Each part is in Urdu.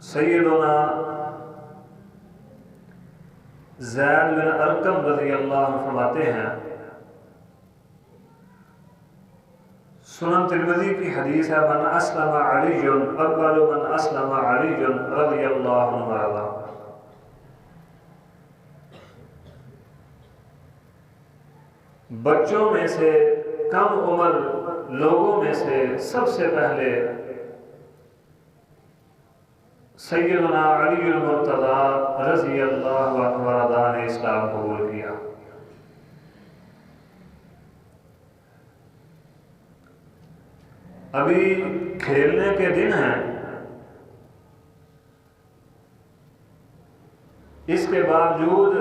سیدنا زید بن ارقم رضی اللہ عنہ فرماتے ہیں، سنن ترمذی کی حدیث ہے، من اسلم علی اول من اسلم علی رضی اللہ عنہ وارضا۔ بچوں میں سے، کم عمر لوگوں میں سے سب سے پہلے سیدنا علی المرتضی رضی اللہ عنہ وارضا نے اسلام قبول کیا۔ ابھی کھیلنے کے دن ہیں، اس کے باوجود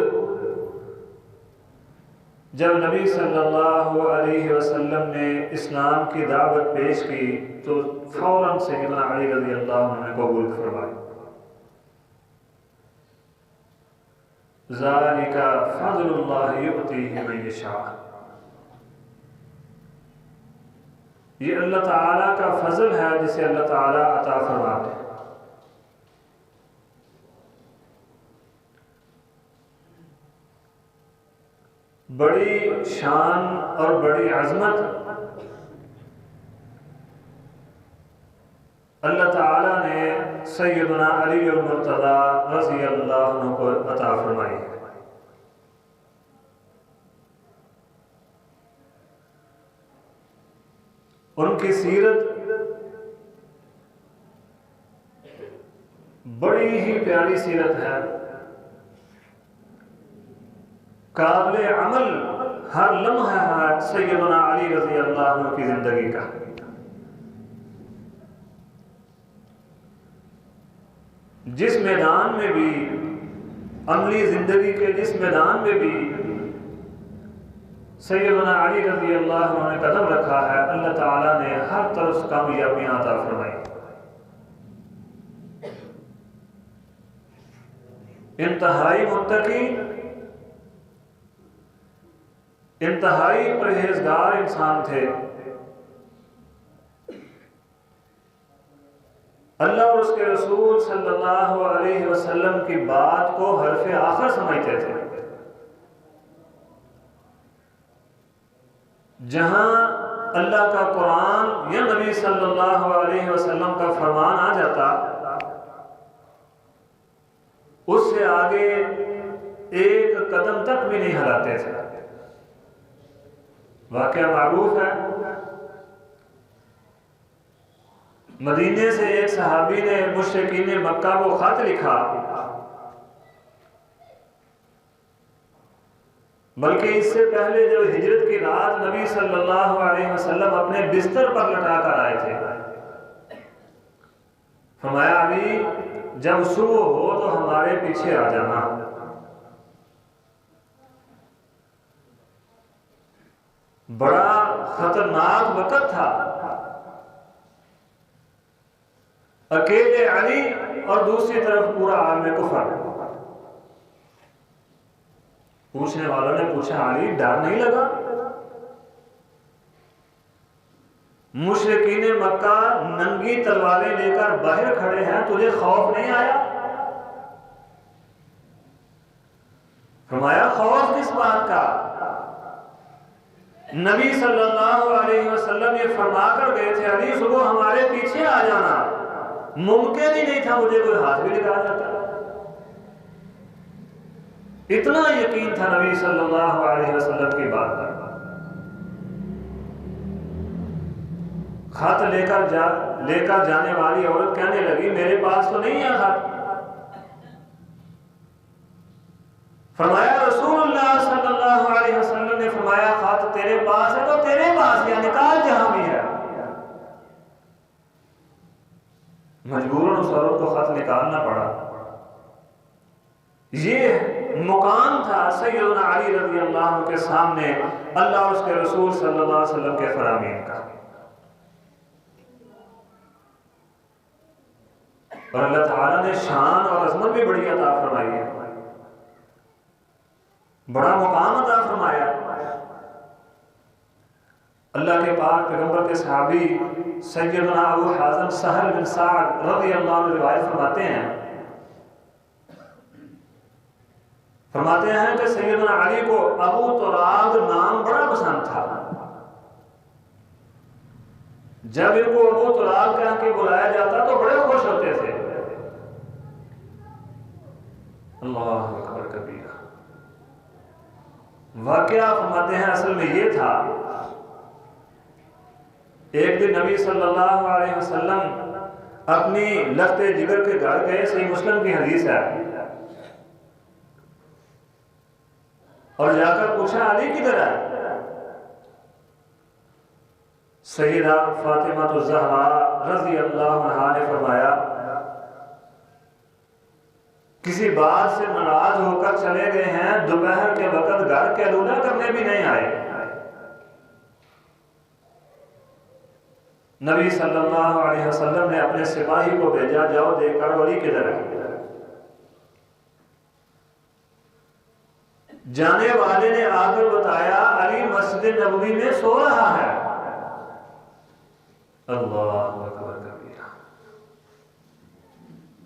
جب نبی صلی اللہ علیہ وسلم نے اسلام کی دعوت پیش کی تو فوراً سیدنا علی رضی اللہ عنہ نے قبول فرمائی۔ ذالک فضل اللہ یؤتیہ من یشاء، یہ اللہ تعالیٰ کا فضل ہے جسے اللہ تعالیٰ عطا فرماتے ہیں۔ بڑی شان اور بڑی عظمت اللہ تعالیٰ نے سیدنا علی المرتضی رضی اللہ عنہ کو عطا فرمائی ہے۔ ان کی سیرت بڑی ہی پیاری سیرت ہے، قابل عمل ہر لمحہ ہے سیدنا علی رضی اللہ عنہ کی زندگی کا۔ جس میدان میں بھی، عملی زندگی کے جس میدان میں بھی سیدنا علی رضی اللہ عنہ نے قدم رکھا ہے، اللہ تعالیٰ نے ہر طرف کامیابیاں عطا فرمائی۔ انتہائی متقی، انتہائی پرہیزگار انسان تھے۔ اللہ اور اس کے رسول صلی اللہ علیہ وسلم کی بات کو حرف آخر سمجھتے تھے۔ جہاں اللہ کا قرآن یا نبی صلی اللہ علیہ وسلم کا فرمان آ جاتا، اس سے آگے ایک قدم تک بھی نہیں ہلاتے تھے۔ واقعہ معروف ہے، مدینے سے ایک صحابی نے مشرکین مکہ کو خط لکھا، بلکہ اس سے پہلے جو ہجرت کی رات نبی صلی اللہ علیہ وسلم اپنے بستر پر لٹا کر آئے تھے، فرمایا علی جب صبح ہو تو ہمارے پیچھے آ جانا۔ بڑا خطرناک وقت تھا، اکیلے علی اور دوسری طرف پورا عالم کفر۔ پوچھنے والوں نے پوچھا علی ڈر نہیں لگا؟ مشرکین مکہ ننگی تلواریں لے کر باہر کھڑے ہیں، تجھے خوف نہیں آیا؟ فرمایا خوف کس بات کا؟ نبی صلی اللہ علیہ وسلم یہ فرما کر گئے تھے علی صبح ہمارے پیچھے آ جانا، ممکن ہی نہیں تھا مجھے کوئی ہاتھ بھی لگا جاتا۔ اتنا یقین تھا نبی صلی اللہ علیہ وسلم کی بات پر۔ خط لے کر جانے والی عورت کہنے لگی میرے پاس تو نہیں ہے خط۔ فرمایا رسول اللہ صلی اللہ علیہ وسلم نے فرمایا خط تیرے پاس ہے تو تیرے پاس ہے، نکال جہاں بھی ہے۔ مجبوراً اس عورت کو خط نکالنا پڑا۔ یہ مقام تھا سیدنا علی رضی اللہ عنہ کے سامنے اللہ اور اس کے رسول صلی اللہ علیہ وسلم کے فرامین کا۔ اور اللہ تعالیٰ نے شان اور عظمت بھی بڑی عطا فرمائی ہے، بڑا مقام عطا فرمایا۔ اللہ کے پاک پیغمبر کے صحابی سیدنا ابو حازم سہل بن سعد رضی اللہ عنہ روایت فرماتے ہیں کہ سیدنا علی کو ابو تراب نام بڑا پسند تھا. جب ان کو ابو تراب کہہ کے بلایا جاتا تو بڑے خوش ہوتے تھے. اللہ اکبر کبیرہ. واقعہ فرماتے ہیں اصل میں یہ تھا، ایک دن نبی صلی اللہ علیہ وسلم اپنی لخت جگر کے گھر گئے. صحیح مسلم کی حدیث ہے. اور جا کر پوچھا علی کدھر ہے؟ سیدہ فاطمہ الزہرا رضی اللہ عنہا نے فرمایا کسی بات سے ناراض ہو کر چلے گئے ہیں، دوپہر کے وقت گھر کیلولہ کرنے بھی نہیں آئے. نبی صلی اللہ علیہ وسلم نے اپنے سپاہی کو بھیجا، جاؤ دیکھ کر علی کدھر ہے. جانے والے نے آ کر بتایا علی مسجد نبوی میں سو رہا ہے. اللہ اکبر کبیرہ.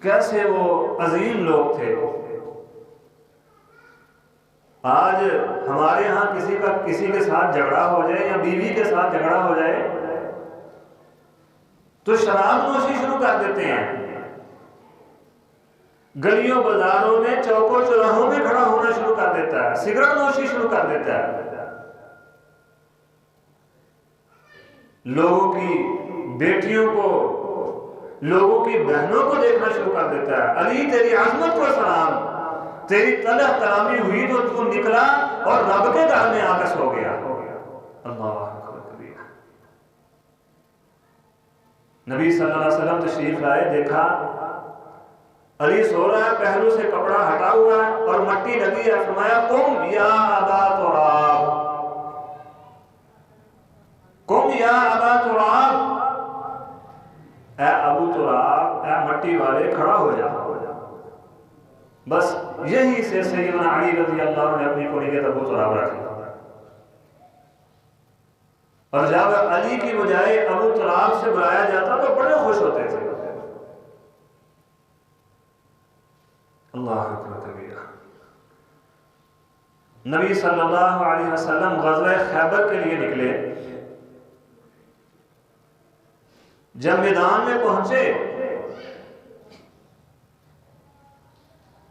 کیسے وہ عظیم لوگ تھے. آج ہمارے ہاں کسی کے ساتھ جھگڑا ہو جائے یا بیوی کے ساتھ جھگڑا ہو جائے تو شراب نوشی شروع کر دیتے ہیں. گلیوں بازاروں میں چوکوں چوراہوں میں کھڑا ہونا شروع کر دیتا ہے، سگریٹ نوشی شروع کر دیتا ہے. لوگوں کی بیٹیوں کو، لوگوں کی بہنوں کو دیکھنا شروع کر دیتا ہے. علی تیری عظمت کو سلام، تیری طلب کلامی ہوئی تو تو نکلا اور رب کے گھر میں آ کر سو گیا. اللہ اکبر کبیرہ. نبی صلی اللہ علیہ وسلم تشریف لائے، دیکھا علی سو رہا ہے، پہلو سے کپڑا ہٹا ہوا ہے اور مٹی لگی ہے. فرمایا قم یا ابا تراب، قم یا ابا تراب، اے ابو تراب، اے مٹی والے کھڑا ہو جا. بس یہی سے سیدنا علی رضی اللہ عنہ نے اپنی کنیت ابو تراب رکھی. اور جب علی کی بجائے ابو تراب سے بلایا جاتا تو بڑے خوش ہوتے تھے. اللہ اکبر کبیرہ. نبی صلی اللہ علیہ وسلم غزوہ خیبر کے لیے نکلے. جب میدان میں پہنچے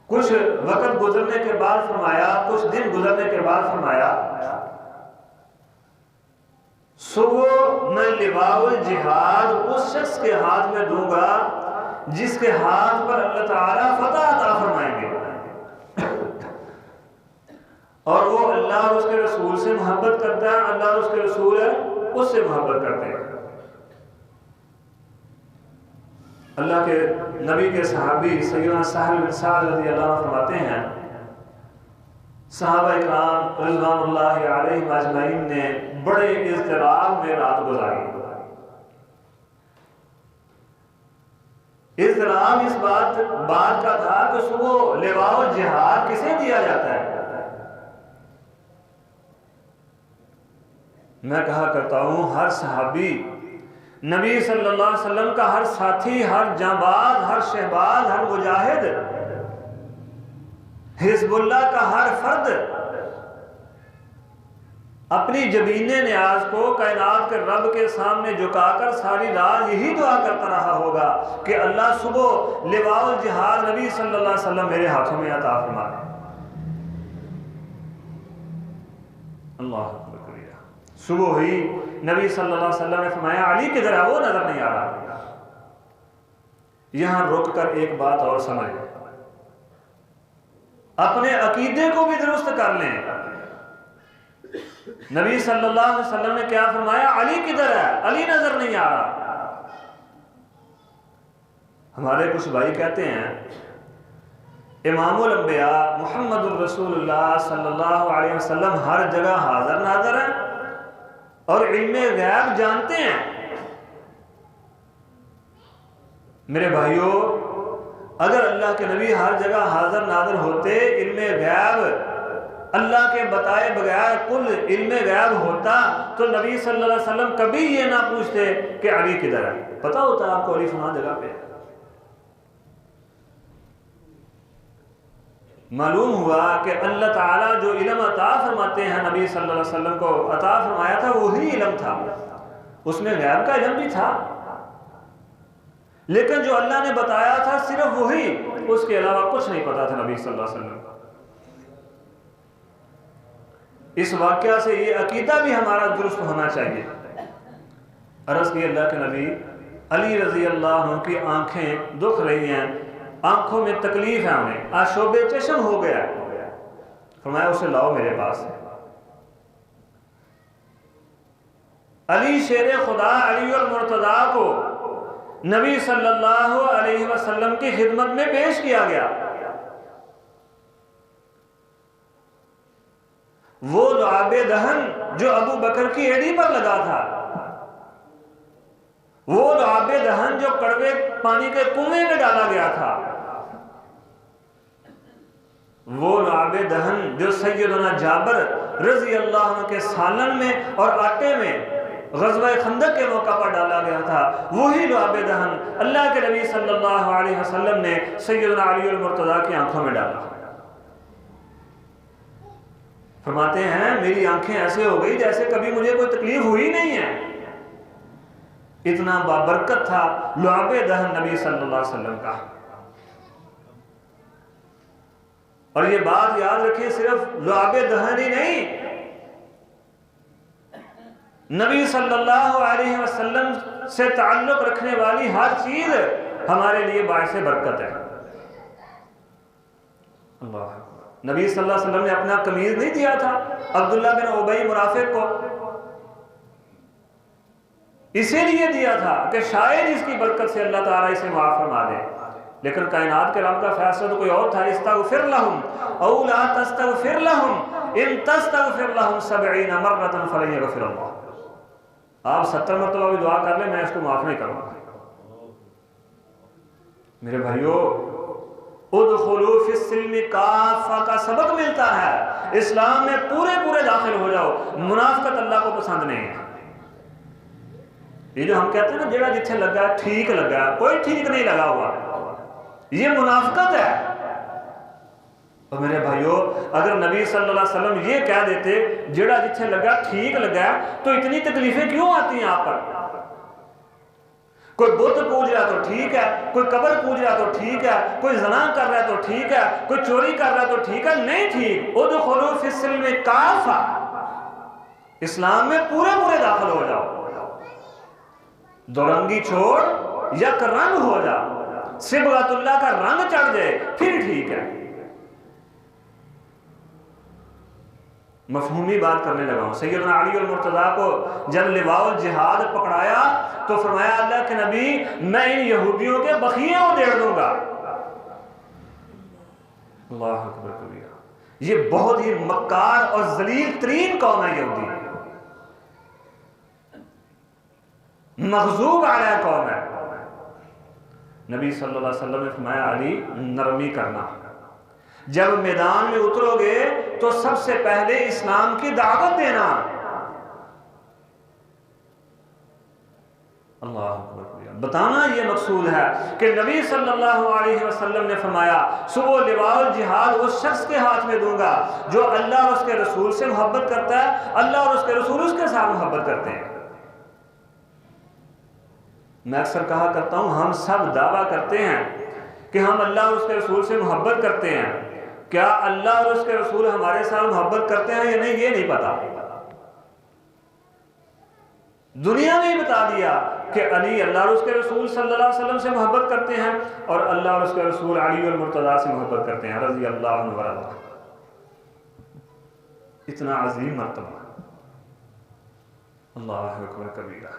کچھ وقت گزرنے کے بعد فرمایا، کچھ دن گزرنے کے بعد فرمایا صبح میں لواء الجہاد اس شخص کے ہاتھ میں دوں گا جس کے ہاتھ پر اللہ تعالیٰ فتح عطا فرمائیں گے. اور وہ اللہ اور اس کے رسول سے محبت کرتا ہے، اللہ اور اس کے رسول ہے اس سے محبت کرتے ہیں. اللہ کے نبی کے صحابی سیدنا سہل بن سعد رضی اللہ عنہ فرماتے ہیں صحابہ اکرام رضوان اللہ علیہم اجمعین نے بڑے اضطراب میں رات گزاری. اضطراب اس بات کا تھا کہ صبح لواء الجہاد کسے دیا جاتا ہے. میں کہا کرتا ہوں ہر صحابی، نبی صلی اللہ علیہ وسلم کا ہر ساتھی، ہر جانباز، ہر شہباز، ہر مجاہد، حزب اللہ کا ہر فرد اپنی جبین نیاز کو کائنات کے رب کے سامنے جھکا کر ساری رات یہی دعا کرتا رہا ہوگا کہ اللہ صبح لواء الجہاد نبی صلی اللہ علیہ وسلم میرے ہاتھوں میں عطا فرمائے. اللہ اکبر کبیرہ. صبح ہوئی، نبی صلی اللہ علیہ وسلم نے فرمایا علی کدھر ہے؟ وہ نظر نہیں آ رہا. یہاں رک کر ایک بات اور سمجھ، اپنے عقیدے کو بھی درست کر لیں. نبی صلی اللہ علیہ وسلم نے کیا فرمایا؟ علی کدھر ہے؟ علی نظر نہیں آ رہا. ہمارے کچھ بھائی کہتے ہیں امام الانبیاء محمد الرسول اللہ صلی اللہ علیہ وسلم ہر جگہ حاضر ناظر ہیں اور علم غیب جانتے ہیں. میرے بھائیوں، اگر اللہ کے نبی ہر جگہ حاضر ناظر ہوتے، علم غیب اللہ کے بتائے بغیر کل علم غیب ہوتا تو نبی صلی اللہ علیہ وسلم کبھی یہ نہ پوچھتے کہ علی کدھر ہے. پتہ ہوتا آپ کو علی فلاں جگہ پہ. معلوم ہوا کہ اللہ تعالیٰ جو علم عطا فرماتے ہیں نبی صلی اللہ علیہ وسلم کو عطا فرمایا تھا وہی علم تھا. اس میں غیب کا علم بھی تھا لیکن جو اللہ نے بتایا تھا صرف وہی، اس کے علاوہ کچھ نہیں پتا تھا نبی صلی اللہ علیہ وسلم. اس واقعہ سے یہ عقیدہ بھی ہمارا درست ہونا چاہیے. عرض کی اللہ کے نبی علی رضی اللہ عنہ کی آنکھیں دکھ رہی ہیں، آنکھوں میں تکلیف ہے انہیں، آشوب چشم ہو گیا. فرمایا اسے لاؤ میرے پاس. علی شیر خدا علی المرتضیٰ کو نبی صلی اللہ علیہ وسلم کی خدمت میں پیش کیا گیا. وہ لعاب دہن جو ابو بکر کی ایڑی پر لگا تھا، وہ لعاب دہن جو کڑوے پانی کے کنویں میں ڈالا گیا تھا، وہ لعاب دہن جو سیدنا جابر رضی اللہ عنہ کے سالن میں اور آٹے میں غزوہ خندق کے موقع پر ڈالا گیا تھا، وہی لعاب دہن اللہ کے نبی صلی اللہ علیہ وسلم نے سیدنا علی المرتضیٰ کی آنکھوں میں ڈالا. فرماتے ہیں میری آنکھیں ایسے ہو گئی جیسے کبھی مجھے کوئی تکلیف ہوئی نہیں ہے. اتنا بابرکت تھا لعاب دہن نبی صلی اللہ علیہ وسلم کا. اور یہ بات یاد رکھیں، صرف لعاب دہن ہی نہیں، نبی صلی اللہ علیہ وسلم سے تعلق رکھنے والی ہر چیز ہمارے لیے باعث برکت ہے. اللہ، نبی صلی اللہ علیہ وسلم نے اپنا قمیض نہیں دیا تھا عبداللہ بن ابی منافق کو، اسی لیے دیا تھا کہ شاید اس کی برکت سے اللہ تعالیٰ اسے معاف فرما دے. لیکن کائنات کے رب کا فیصلہ تو کوئی اور تھا. استغفر لهم او لا تستغفر لهم ان تستغفر لهم 70 مرة فلن يغفر اللہ. آپ 70 مرتبہ بھی دعا کر لیں میں اس کو معاف نہیں کروں گا. میرے بھائیو، ادخلوا فی السلم کافہ کا سبق ملتا ہے. اسلام میں پورے داخل ہو جاؤ. منافقت اللہ کو پسند نہیں ہے. یہ جو ہم کہتے ہیں نا جیڑا جتھے لگا ٹھیک لگا، کوئی ٹھیک نہیں لگا ہوا، یہ منافقت ہے. اور میرے بھائیو، اگر نبی صلی اللہ علیہ وسلم یہ کہہ دیتے جیڑا جتھے لگا ٹھیک لگا تو اتنی تکلیفیں کیوں آتی ہیں آپ پر؟ کوئی بت پوج رہا تو ٹھیک ہے، کوئی قبر پوج رہا تو ٹھیک ہے، کوئی زنا کر رہا ہے تو ٹھیک ہے، کوئی چوری کر رہا ہے تو ٹھیک ہے. نہیں ٹھیک. ادخلوا فی السلم کافہ، اسلام میں پورے داخل ہو جاؤ. دو رنگی چھوڑ، یک رنگ ہو جا، صبغت اللہ کا رنگ چڑھ جائے پھر ٹھیک ہے. مفہومی بات کرنے لگا ہوں. سیدنا علی المرتضیٰ کو جب لواء الجہاد پکڑایا تو فرمایا اللہ کے نبی میں ان یہودیوں کے بخیے ادھیڑ دوں گا. اللہ اکبر کبیرہ. یہ بہت ہی مکار اور ذلیل ترین قوم ہے یہودی، مغضوب علیہ قوم ہے. نبی صلی اللہ علیہ وسلم نے فرمایا علی نرمی کرنا، جب میدان میں اترو گے تو سب سے پہلے اسلام کی دعوت دینا. اللہ اکبر. بتانا یہ مقصود ہے کہ نبی صلی اللہ علیہ وسلم نے فرمایا صبح لواء الجہاد اس شخص کے ہاتھ میں دوں گا جو اللہ اور اس کے رسول سے محبت کرتا ہے، اللہ اور اس کے رسول اس کے ساتھ محبت کرتے ہیں. میں اکثر کہا کرتا ہوں ہم سب دعویٰ کرتے ہیں کہ ہم اللہ اور اس کے رسول سے محبت کرتے ہیں. کیا اللہ اور اس کے رسول ہمارے ساتھ محبت کرتے ہیں یا نہیں یہ نہیں پتا. دنیا نے بتا دیا کہ علی اللہ اور اس کے رسول صلی اللہ علیہ وسلم سے محبت کرتے ہیں اور اللہ اور اس کے رسول علی المرتضیٰ سے محبت کرتے ہیں رضی اللہ عنہ ورضا. اتنا عظیم مرتبہ. اللہ اکبر کبیرہ.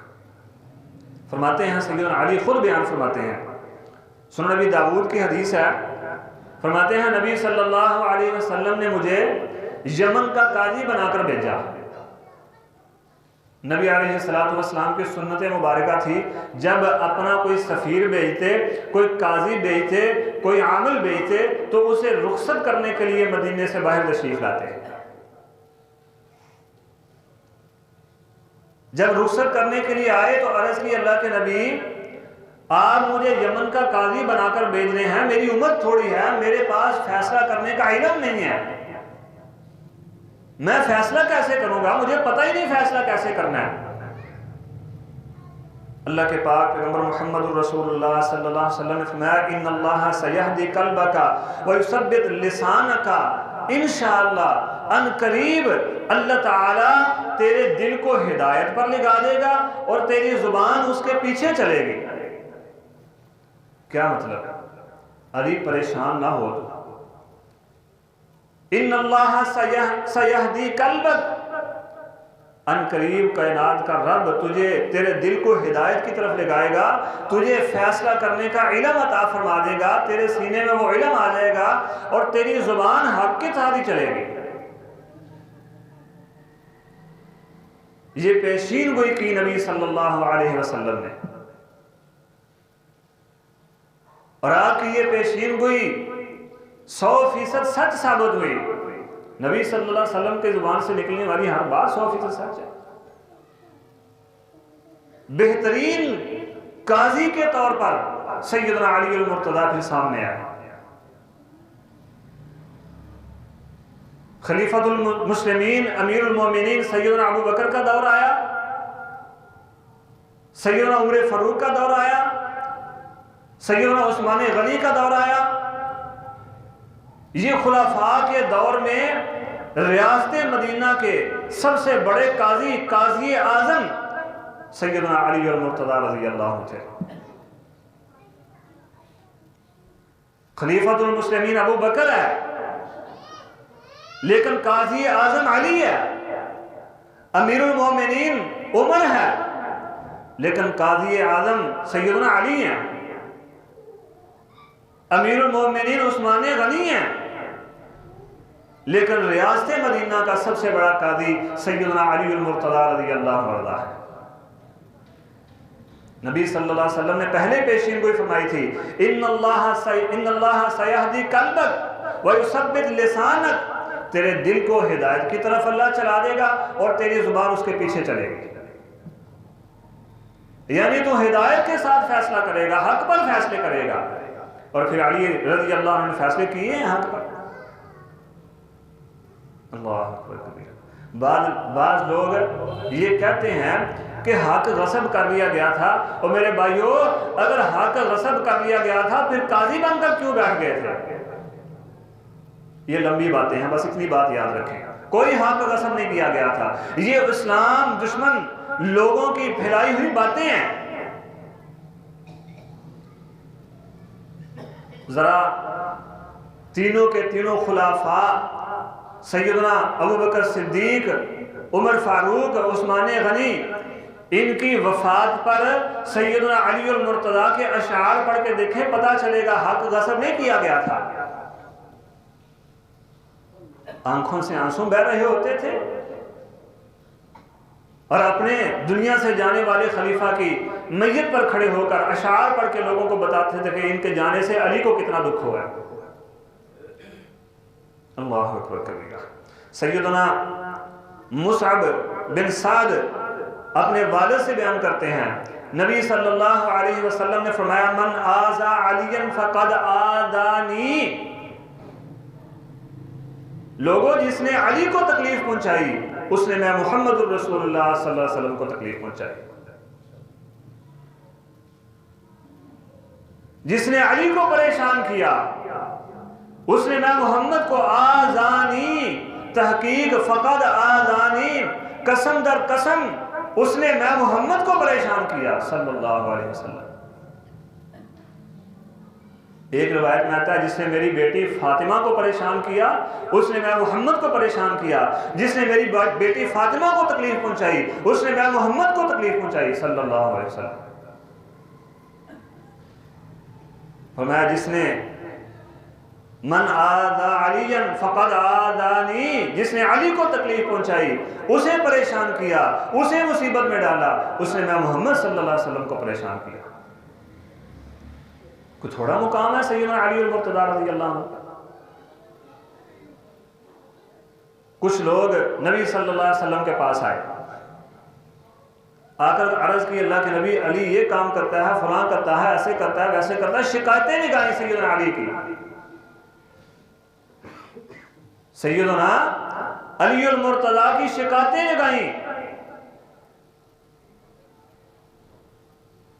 فرماتے ہیں سیدنا علی خود بیان فرماتے ہیں، سنن نبی داؤد کی حدیث ہے، فرماتے ہیں نبی صلی اللہ علیہ وسلم نے مجھے یمن کا قاضی بنا کر بھیجا. نبی علیہ السلام کی سنت مبارکہ تھی جب اپنا کوئی سفیر بھیجتے، کوئی قاضی بھیجتے، کوئی عامل بھیجتے تو اسے رخصت کرنے کے لیے مدینے سے باہر تشریف لاتے. جب رخصت کرنے کے لیے آئے تو عرض کی اللہ کے نبی آپ مجھے یمن کا قاضی بنا کر بھیج رہے ہیں، میری عمر تھوڑی ہے، میرے پاس فیصلہ کرنے کا علم نہیں ہے، میں فیصلہ کیسے کروں گا، مجھے پتہ ہی نہیں فیصلہ کیسے کرنا ہے۔ اللہ کے پاک پیغمبر محمد رسول اللہ صلی اللہ علیہ وسلم نے فرمایا ان اللہ سیہدی قلبک ویثبت لسانک، انشاءاللہ ان قریب اللہ تعالی تیرے دل کو ہدایت پر لگا دے گا اور تیری زبان اس کے پیچھے چلے گی۔ کیا مطلب؟ علی پریشان نہ ہو، ان اللہ سیہدی قلبک، ان قریب کائنات کا رب تجھے تیرے دل کو ہدایت کی طرف لگائے گا، تجھے فیصلہ کرنے کا علم عطا فرما دے گا، تیرے سینے میں وہ علم آ جائے گا اور تیری زبان حق کے ساتھ ہی چلے گی۔ یہ پیشین گوئی کی نبی صلی اللہ علیہ وسلم نے، اور آپ کی یہ پیشین گوئی 100% سچ ثابت ہوئی۔ نبی صلی اللہ علیہ وسلم کے زبان سے نکلنے والی ہر بات 100% سچ ہے۔ بہترین قاضی کے طور پر سیدنا علی المرتضیٰ پھر سامنے آئے۔ خلیفۃ المسلمین امیر المومنین سیدنا ابو بکر کا دور آیا، سیدنا عمر فاروق کا دور آیا، سیدنا عثمان غنی کا دور آیا۔ یہ خلفاء کے دور میں ریاست مدینہ کے سب سے بڑے قاضی اعظم سیدنا علی المرتضیٰ رضی اللہ عنہ تھے۔ خلیفۃ المسلمین ابو بکر ہے لیکن قاضی اعظم علی ہے، امیر المومنین عمر ہے لیکن قاضی اعظم سیدنا علی ہیں، امیر المومنین عثمان غنی ہیں لیکن ریاست مدینہ کا سب سے بڑا قاضی سیدنا علی المرتضیٰ رضی اللہ عنہ ہے۔ نبی صلی اللہ علیہ وسلم نے پہلے پیشین گوئی فرمائی تھی ان اللہ سیہدی قلبک ویثبت لسانک، تیرے دل کو ہدایت کی طرف اللہ چلا دے گا اور تیری زبان اس کے پیچھے چلے گی، یعنی تو ہدایت کے ساتھ فیصلہ کرے گا، حق پر فیصلے کرے گا۔ اور پھر علی رضی اللہ عنہ نے فیصلے کیے ہیں حق پر۔ اللہ اکبر۔ بعض لوگ یہ کہتے ہیں کہ حق غصب کر لیا گیا تھا، اور میرے بھائیو اگر حق غصب کر لیا گیا تھا پھر قاضی بن کر کیوں بیٹھ گئے تھے؟ یہ لمبی باتیں ہیں، بس اتنی بات یاد رکھیں، کوئی حق غصب نہیں کیا گیا تھا، یہ اسلام دشمن لوگوں کی پھیلائی ہوئی باتیں ہیں۔ ذرا تینوں کے تینوں خلفاء سیدنا ابو بکر صدیق، عمر فاروق، عثمان غنی، ان کی وفات پر سیدنا علی المرتضیٰ کے اشعار پڑھ کے دیکھیں، پتہ چلے گا حق غصب نہیں کیا گیا تھا۔ آنکھوں سے آنسو بہہ رہے ہوتے تھے اور اپنے دنیا سے جانے والے خلیفہ کی میت پر کھڑے ہو کر اشعار پڑھ کے لوگوں کو بتاتے تھے کہ ان کے جانے سے علی کو کتنا دکھ ہوا ہے۔ اللہ اکبر کبیرہ۔ سیدنا مصعب بن سعد اپنے والد سے بیان کرتے ہیں، نبی صلی اللہ علیہ وسلم نے فرمایا من آذا علیا فقد آذانی، لوگوں جس نے علی کو تکلیف پہنچائی اس نے میں محمد الرسول اللہ صلی اللہ علیہ وسلم کو تکلیف پہنچائی، جس نے علی کو پریشان کیا اس نے میں محمد کو آذانی، تحقیق فقد آذانی، قسم در قسم اس نے میں محمد کو پریشان کیا صلی اللہ علیہ وسلم۔ ایک روایت میں آتا ہے جس نے میری بیٹی فاطمہ کو پریشان کیا اس نے میں محمد کو پریشان کیا، جس نے میری بیٹی فاطمہ کو تکلیف پہنچائی اس نے میں محمد کو تکلیف پہنچائی صلی اللہ علیہ وسلم۔ فرمایا جس نے من آذا علیا فقد آذانی، جس نے علی کو تکلیف پہنچائی، اسے پریشان کیا، اسے مصیبت میں ڈالا، اس نے میں محمد صلی اللہ علیہ وسلم کو پریشان کیا۔ کوئی تھوڑا مقام ہے سیدنا علی المرتضیٰ رضی اللہ عنہ؟ کچھ لوگ نبی صلی اللہ علیہ وسلم کے پاس آئے، آ کر عرض کی اللہ کے نبی علی یہ کام کرتا ہے، فلاں کرتا ہے، ایسے کرتا ہے، ویسے کرتا ہے، شکایتیں نگاہیں سیدنا علی کی. سیدنا علی المرتضیٰ کی شکایتیں نگاہیں.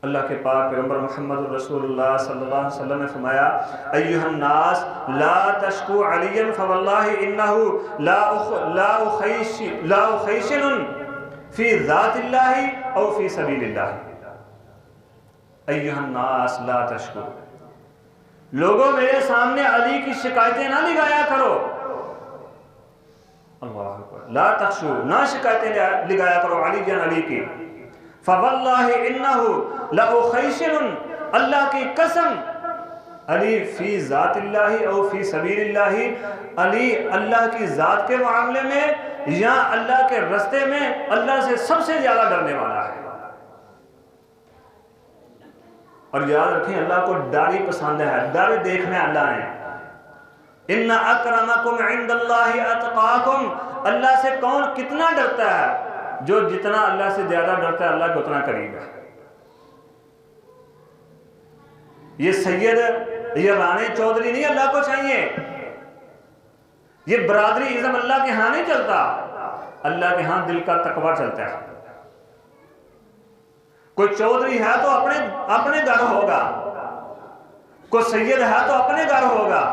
اللہ کے پاک پیغمبر محمد رسول اللہ صلی اللہ علیہ وسلم نے فرمایا ایھا الناس لا تشکو علیا فواللہ انہ لا اخیشن فی ذات اللہ او فی سبیل اللہ. ایھا الناس لا تشکو، لوگوں میرے سامنے علی کی شکایتیں نہ لگایا کرو. اللہ اکبر. لا تخشو، نہ شکایتیں لگایا کرو علی جان علی کی. فواللہ انہ لأخیشن، اللہ کی قسم، علی فی ذات اللہ او فی سبیل اللہ، علی اللہ کی ذات کے معاملے میں یا اللہ کے رستے میں اللہ سے سب سے زیادہ ڈرنے والا ہے. اور یاد رکھیں اللہ کو ڈر ہی پسند ہے، ڈر دیکھنا ہے اللہ نے. ان اکرمکم عند اللہ اتقاکم، اللہ سے کون کتنا ڈرتا ہے؟ جو جتنا اللہ سے زیادہ ڈرتا ہے اللہ کو اتنا قریب ہے. یہ سید، یہ رانے چودھری نہیں اللہ کو چاہیے. یہ برادری ازم اللہ کے ہاں نہیں چلتا، اللہ کے ہاں دل کا تقوی چلتا ہے. کوئی چودھری ہے تو اپنے گھر ہوگا، کوئی سید ہے تو اپنے گھر ہوگا.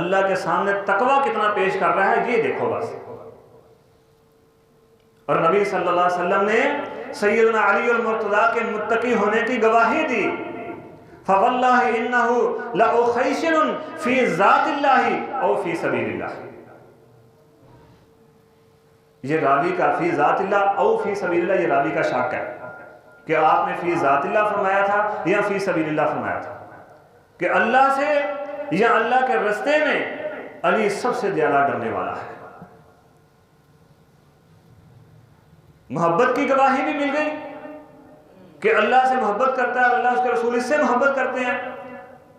اللہ کے سامنے تقوی کتنا پیش کر رہا ہے یہ دیکھو بس. اور نبی صلی اللہ علیہ وسلم نے سیدنا علی المرتضیٰ کے متقی ہونے کی گواہی دی. فواللہ انہ لأخیشن فی ذات اللہ او فی سبیل اللہ. یہ راوی کا فی ذات اللہ او فی سبیل اللہ، یہ راوی کا شک ہے کہ آپ نے فی ذات اللہ فرمایا تھا یا فی سبیل اللہ فرمایا تھا، کہ اللہ سے یا اللہ کے رستے میں علی سب سے زیادہ ڈرنے والا ہے. محبت کی گواہی بھی مل گئی کہ اللہ سے محبت کرتا ہے اور اللہ اس کے رسول اس سے محبت کرتے ہیں،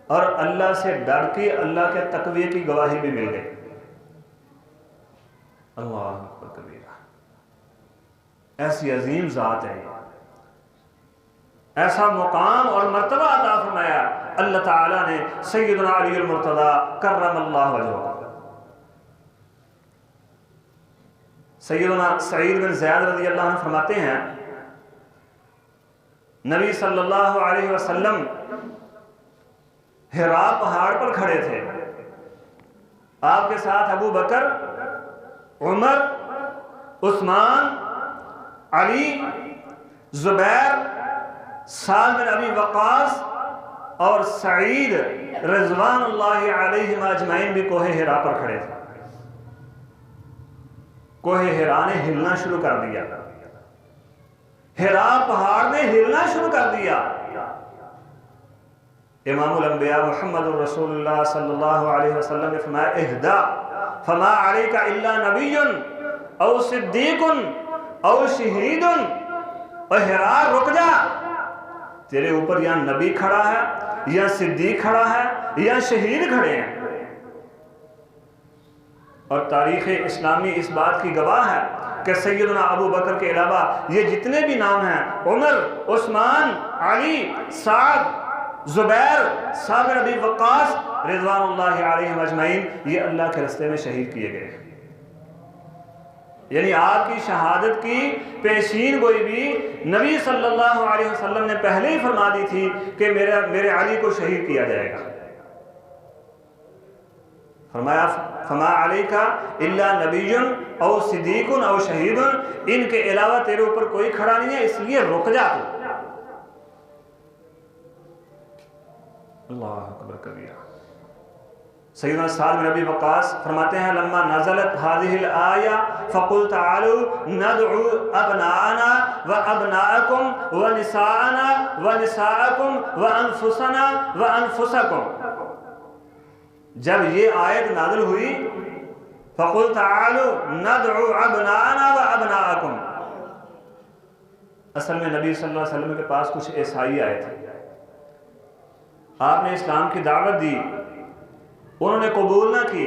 اور اللہ سے ڈر کی اللہ کے تقوی کی گواہی بھی مل گئی. اللہ اکبر کبیرہ. ایسی عظیم ذات ہے، ایسا مقام اور مرتبہ عطا فرمایا اللہ تعالیٰ نے سیدنا علی المرتضیٰ کرم اللہ وجہہ. سیدنا سعید بن زیاد رضی اللہ عنہ فرماتے ہیں نبی صلی اللہ علیہ وسلم حراء پہاڑ پر کھڑے تھے، آپ کے ساتھ ابو بکر، عمر، عثمان، علی، زبیر، سعد بن ابی وقاص اور سعید رضوان اللہ علیہم اجمعین بھی کوہ حراء پر کھڑے تھے. کوہ حراء نے ہلنا شروع کر دیا، حراء پہاڑ نے ہلنا شروع کر دیا. امام الانبیاء محمد رسول اللہ صلی اللہ علیہ وسلم نے فرمایا اہدا فما علیک الا نبی او صدیق او شہید. اور حراء رک جا، تیرے اوپر یا نبی کھڑا ہے یا صدیق کھڑا ہے یا شہید کھڑے ہیں. اور تاریخ اسلامی اس بات کی گواہ ہے کہ سیدنا ابو بکر کے علاوہ یہ جتنے بھی نام ہیں، عمر، عثمان، علی، سعد، زبیر، سعد بن ابی وقاص رضوان اللہ علیہم اجمعین، یہ اللہ کے رستے میں شہید کیے گئے. یعنی آپ کی شہادت کی پیشین گوئی بھی نبی صلی اللہ علیہ وسلم نے پہلے ہی فرما دی تھی کہ میرے علی کو شہید کیا جائے گا. فرمایا فما علیک الا نبی او صدیق او شہید، ان کے علاوہ تیرے اوپر کوئی کھڑا نہیں ہے، اس لیے رک جا تو. اللہ اکبر کبیرہ. سیدنا سعد بن ابی وقاص فرماتے ہیں لما نزلت هذه الآية فقل تعالوا ندعو ابناءنا وابناءكم ونساءنا ونساءكم وانفسنا وانفسكم. جب یہ آیت نازل ہوئی فقل تعالوا ندعو ابناءنا وابناءكم، اصل میں نبی صلی اللہ علیہ وسلم کے پاس کچھ عیسائی آئے تھے، آپ نے اسلام کی دعوت دی، انہوں نے قبول نہ کی،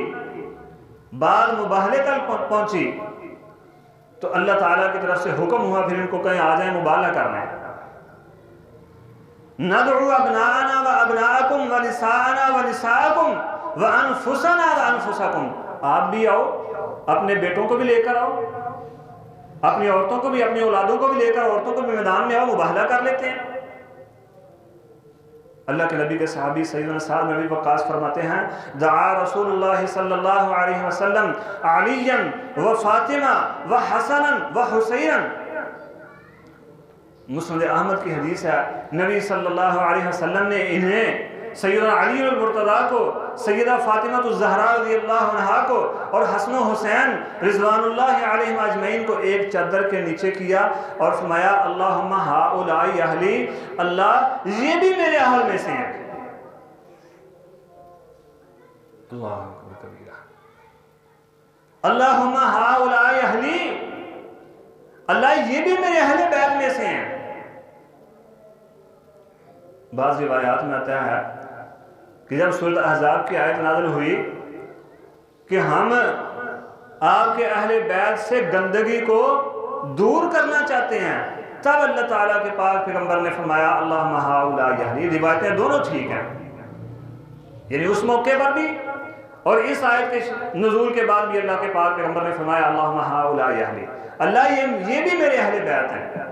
بعد مباہلے تک پہنچی. تو اللہ تعالیٰ کی طرف سے حکم ہوا پھر ان کو کہیں آ جائیں مبالغہ کرنا ہے. ندعو ابناءنا و ابناءکم و نساءنا و نساءکم و انفسنا و انفسکم. آپ بھی آؤ، اپنے بیٹوں کو بھی لے کر آؤ، اپنی عورتوں کو بھی، اپنی اولادوں کو بھی لے کر عورتوں کو بھی میدان میں آؤ، مباہلہ کر لیتے ہیں. اللہ کے نبی کے صحابی سیدنا سعد بن ابی وقاص فرماتے ہیں دعا رسول اللہ صلی اللہ علیہ وسلم علی و فاطمہ و حسنا و حسینا. مسند احمد کی حدیث ہے، نبی صلی اللہ علیہ وسلم نے انہیں سیدنا علی المرتضیٰ کو، سیدہ فاطمہ الزہرا رضی اللہ عنہا کو اور حسن و حسین رضوان اللہ علیہم اجمعین کو ایک چادر کے نیچے کیا اور فرمایا اللہم ہؤلاء اہلی، اللہ یہ بھی میرے اہل میں سے ہیں. اللہ اکبر کبیرہ. اللہم ہؤلاء اہلی، اللہ یہ بھی میرے اہل بیت میں سے ہیں. بعض روایات میں آتا ہے کہ جب سورۃ احزاب کی آیت نازل ہوئی کہ ہم آپ کے اہل بیت سے گندگی کو دور کرنا چاہتے ہیں، تب اللہ تعالیٰ کے پاک پیغمبر نے فرمایا اللہم ہؤلاء اہلی. روایتیں دونوں ٹھیک ہیں، یعنی اس موقع پر بھی اور اس آیت کے نزول کے بعد بھی اللہ کے پاک پیغمبر نے فرمایا اللہم ہؤلاء اہلی، اللہ یہ بھی میرے اہل بیت ہیں.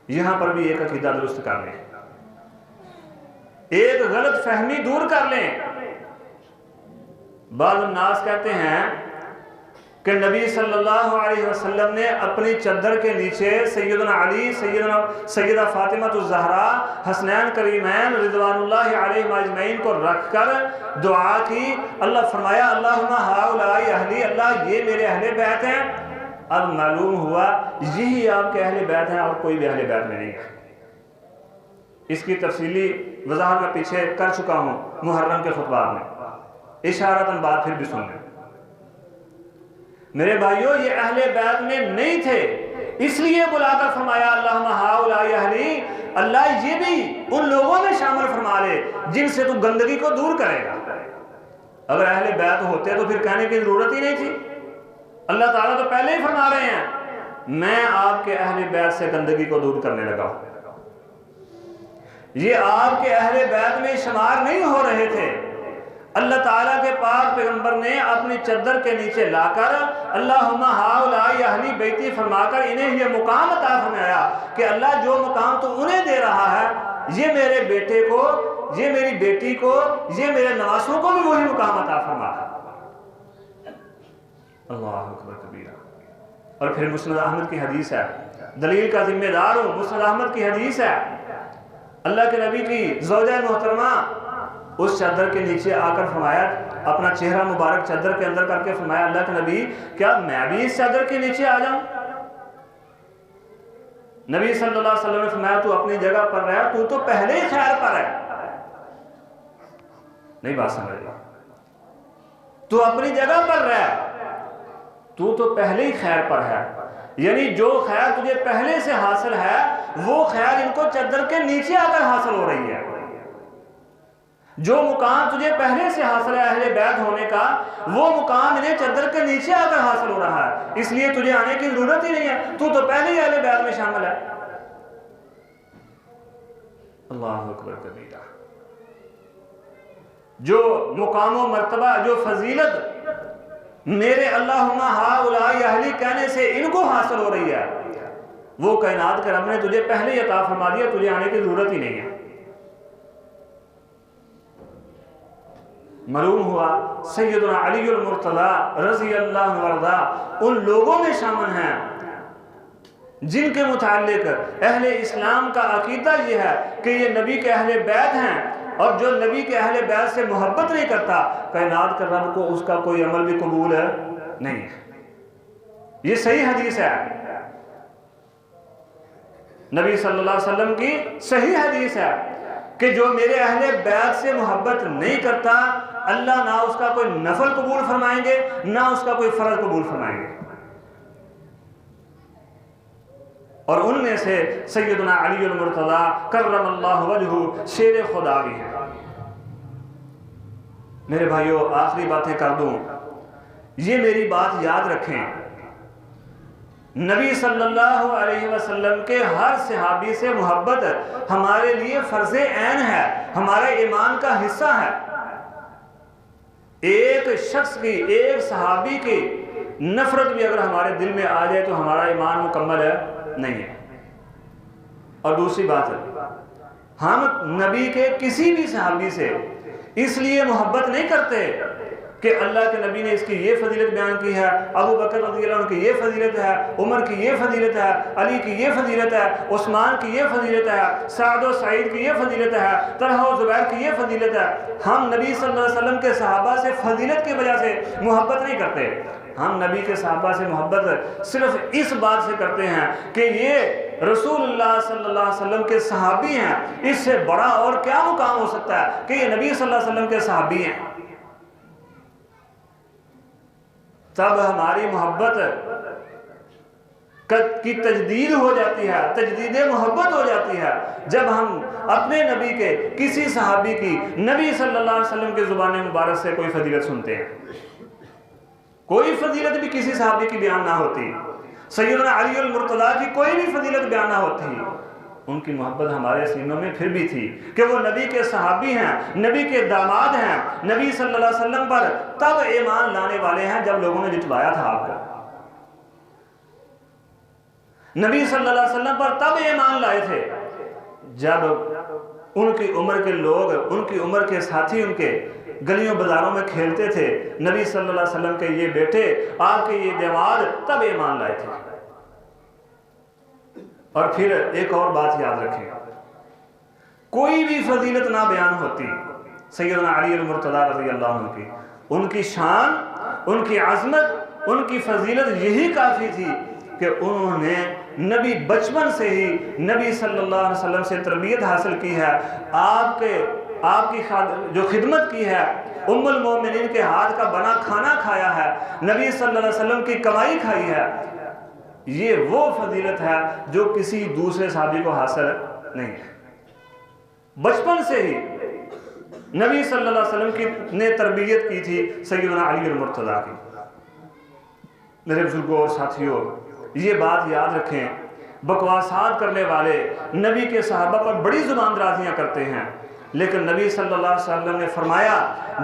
یہاں پر بھی ایک عقیدہ درست کر لیں، ایک غلط فہمی دور کر لیں. بعض الناس کہتے ہیں کہ نبی صلی اللہ علیہ وسلم نے اپنی چادر کے نیچے سیدنا علی، سیدہ فاطمہ الزہرا، حسنین کریمین رضوان اللہ علیہ اجمعین کو رکھ کر دعا کی. اللہ فرمایا اللہم ہؤلاء اہلی، اللہ یہ میرے اہل بیت ہیں. اب معلوم ہوا یہی آپ کے اہل بیت ہیں اور کوئی بھی اہل بیت میں نہیں ہے. اس کی تفصیلی وضاحت میں پیچھے کر چکا ہوں محرم کے خطبات میں، اشارتاً بات پھر بھی سن لیں. میرے بھائیوں یہ اہل بیت میں نہیں تھے، اس لیے بلا کر فرمایا اللہم ہؤلاء اہلی، اللہ یہ بھی ان لوگوں میں شامل فرما لے جن سے تو گندگی کو دور کرے گا. اگر اہل بیت ہوتے تو پھر کہنے کی ضرورت ہی نہیں تھی. اللہ تعالیٰ تو پہلے ہی فرما رہے ہیں میں آپ کے اہل بیت سے گندگی کو دور کرنے لگا ہوں. یہ آپ کے اہل بیت میں شمار نہیں ہو رہے تھے. اللہ تعالیٰ کے پاک پیغمبر نے اپنی چادر کے نیچے لا کر اللہم ہؤلاء اہلی بیتی فرما کر انہیں یہ مقام عطا فرمایا کہ اللہ جو مقام تو انہیں دے رہا ہے یہ میرے بیٹے کو، یہ میری بیٹی کو، یہ میرے نواسوں کو بھی وہی مقام عطا فرما. اللہ اکبر کبیرہ. اور پھر مسند احمد کی حدیث ہے، دلیل کا ذمہ دار ہوں، مسند احمد کی حدیث ہے، اللہ کے نبی کی زوجہ محترمہ اس چادر کے نیچے آ کر فرمایا، اپنا چہرہ مبارک چادر کے اندر کر کے فرمایا اللہ کے نبی کیا میں بھی اس چادر کے نیچے آ جاؤں؟ نبی صلی اللہ علیہ وسلم نے فرمایا تو اپنی جگہ پر رہ، تو تو پہلے ہی خیر پر ہے. نہیں بات سمجھ رہا، تو اپنی جگہ پر رہ، تو پہلے ہی خیر پر ہے. یعنی جو خیر تجھے پہلے سے حاصل ہے وہ خیر ان کو چادر کے نیچے آ کر حاصل ہو رہی ہے. جو مقام تجھے پہلے سے حاصل ہے اہل بیت ہونے کا، وہ مقام انہیں چادر کے نیچے آ کر حاصل ہو رہا ہے. اس لیے تجھے آنے کی ضرورت ہی نہیں ہے، تو پہلے ہی اہل بیت میں شامل ہے. اللہ اکبر کبیرہ. جو مقام و مرتبہ، جو فضیلت میرے اللہم ہؤلاء اہلی کہنے سے ان کو حاصل ہو رہی ہے، وہ کائنات کے رب نے تجھے پہلے ہی عطا فرما دیا، تجھے آنے کی ضرورت ہی نہیں ہے. معلوم ہوا سیدنا علی المرتضیٰ رضی اللہ عنہ ان لوگوں میں شامل ہیں جن کے متعلق اہل اسلام کا عقیدہ یہ ہے کہ یہ نبی کے اہل بیت ہیں، اور جو نبی کے اہل بیت سے محبت نہیں کرتا کائنات کے رب کو اس کا کوئی عمل بھی قبول نہیں ہے. یہ صحیح حدیث ہے، نبی صلی اللہ علیہ وسلم کی صحیح حدیث ہے کہ جو میرے اہل بیت سے محبت نہیں کرتا اللہ نہ اس کا کوئی نفل قبول فرمائیں گے نہ اس کا کوئی فرض قبول فرمائیں گے. اور ان میں سے سیدنا علی المرتضیٰ کرم اللہ وجہہ شیر خدا بھی ہے. میرے بھائیوں آخری باتیں کر دوں، یہ میری بات یاد رکھیں نبی صلی اللہ علیہ وسلم کے ہر صحابی سے محبت ہمارے لیے فرض عین ہے، ہمارے ایمان کا حصہ ہے۔ ایک شخص کی، ایک صحابی کی نفرت بھی اگر ہمارے دل میں آ جائے تو ہمارا ایمان مکمل نہیں ہے۔ اور دوسری بات ہے، ہم نبی کے کسی بھی صحابی سے اس لیے محبت نہیں کرتے کہ اللہ کے نبی نے اس کی یہ فضیلت بیان کی ہے، ابو بکر رضی اللہ عنہ کی یہ فضیلت ہے، عمر کی یہ فضیلت ہے، علی کی یہ فضیلت ہے، عثمان کی یہ فضیلت ہے، سعد و سعید کی یہ فضیلت ہے، طلحہ و زبیر کی یہ فضیلت ہے۔ ہم نبی صلی اللہ علیہ وسلم کے صحابہ سے فضیلت کی وجہ سے محبت نہیں کرتے، ہم نبی کے صحابہ سے محبت صرف اس بات سے کرتے ہیں کہ یہ رسول اللہ صلی اللہ علیہ وسلم کے صحابی ہیں، اس سے بڑا اور کیا مقام ہو سکتا ہے کہ یہ نبی صلی اللہ علیہ وسلم کے صحابی ہیں۔ تب ہماری محبت کی تجدید ہو جاتی ہے، تجدید محبت ہو جاتی ہے جب ہم اپنے نبی کے کسی صحابی کی نبی صلی اللہ علیہ وسلم کے زبان مبارک سے کوئی فضیلت سنتے ہیں۔ کوئی فضیلت بھی کسی صحابی کی بیان نہ ہوتی، سیدنا علی المرتضیٰ کی کوئی بھی فضیلت بیان نہ ہوتی، ان کی محبت ہمارے سینوں میں پھر بھی تھی کہ وہ نبی کے صحابی ہیں، نبی کے داماد ہیں، نبی صلی اللہ علیہ وسلم پر تب ایمان لانے والے ہیں جب لوگوں نے جھٹلایا تھا آپ کو، نبی صلی اللہ علیہ وسلم پر تب ایمان لائے تھے جب ان کی عمر کے لوگ، ان کی عمر کے ساتھی ان کے گلیوں بازاروں میں کھیلتے تھے، نبی صلی اللہ علیہ وسلم کے یہ بیٹے، آپ کے یہ داماد تب ایمان لائے تھے۔ اور پھر ایک اور بات یاد رکھیں، کوئی بھی فضیلت نہ بیان ہوتی سیدنا علی المرتضیٰ رضی اللہ عنہ کی، ان کی شان، ان کی عظمت، ان کی فضیلت یہی کافی تھی کہ انہوں نے نبی بچپن سے ہی نبی صلی اللہ علیہ وسلم سے تربیت حاصل کی ہے، آپ کی جو خدمت کی ہے، ام المومنین کے ہاتھ کا بنا کھانا کھایا ہے، نبی صلی اللہ علیہ وسلم کی کمائی کھائی ہے۔ یہ وہ فضیلت ہے جو کسی دوسرے صحابی کو حاصل نہیں ہے۔ بچپن سے ہی نبی صلی اللہ علیہ وسلم نے تربیت کی تھی سیدنا علی المرتضیٰ کی۔ میرے بزرگوں اور ساتھیوں، یہ بات یاد رکھیں، بکواسات کرنے والے نبی کے صحابہ پر بڑی زبان درازیاں کرتے ہیں، لیکن نبی صلی اللہ علیہ وسلم نے فرمایا،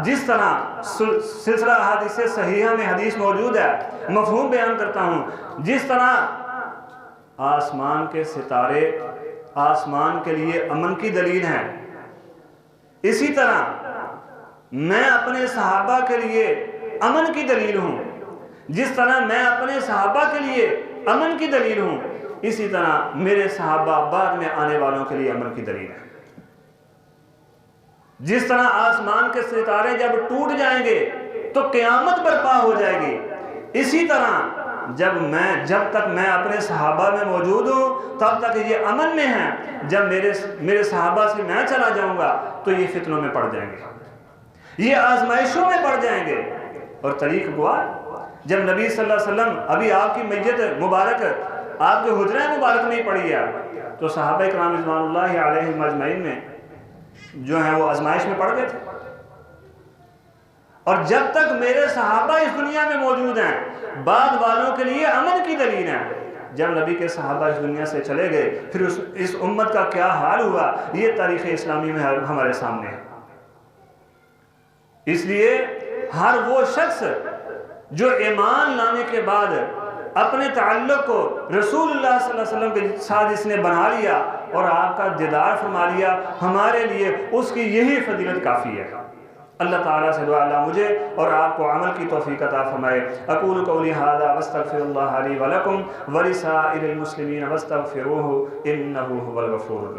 جس طرح سلسلہ احادیث صحیحہ میں حدیث موجود ہے، مفہوم بیان کرتا ہوں، جس طرح آسمان کے ستارے آسمان کے لیے امن کی دلیل ہیں، اسی طرح میں اپنے صحابہ کے لیے امن کی دلیل ہوں۔ جس طرح میں اپنے صحابہ کے لیے امن کی دلیل ہوں، اسی طرح میرے صحابہ بعد میں آنے والوں کے لیے امن کی دلیل ہے۔ جس طرح آسمان کے ستارے جب ٹوٹ جائیں گے تو قیامت برپا ہو جائے گی، اسی طرح جب تک میں اپنے صحابہ میں موجود ہوں تب تک یہ امن میں ہیں، جب میرے صحابہ سے میں چلا جاؤں گا تو یہ فتنوں میں پڑ جائیں گے، یہ آزمائشوں میں پڑ جائیں گے۔ اور طریق گوار، جب نبی صلی اللہ علیہ وسلم ابھی آپ کی میت مبارک آپ کے حجرہ مبارک میں پڑی ہے تو صحابہ کرام رضوان اللہ علیہم اجمعین میں جو ہیں وہ آزمائش میں پڑ گئے تھے۔ اور جب تک میرے صحابہ اس دنیا میں موجود ہیں بعد والوں کے لیے امن کی دلیل ہے۔ جب نبی کے صحابہ اس دنیا سے چلے گئے پھر اس امت کا کیا حال ہوا، یہ تاریخ اسلامی میں ہمارے سامنے ہے۔ اس لیے ہر وہ شخص جو ایمان لانے کے بعد اپنے تعلق کو رسول اللہ صلی اللہ علیہ وسلم کے ساتھ اس نے بنا لیا اور آپ کا دیدار فرما لیا، ہمارے لیے اس کی یہی فضیلت کافی ہے۔ اللہ تعالیٰ سے دعا اللہ مجھے اور آپ کو عمل کی توفیق عطا فرمائے۔ اقول قولی ھذا واستغفر اللہ لی ولکم ولسائر المسلمین واستغفروہ انہ ھو الغفور الرحیم۔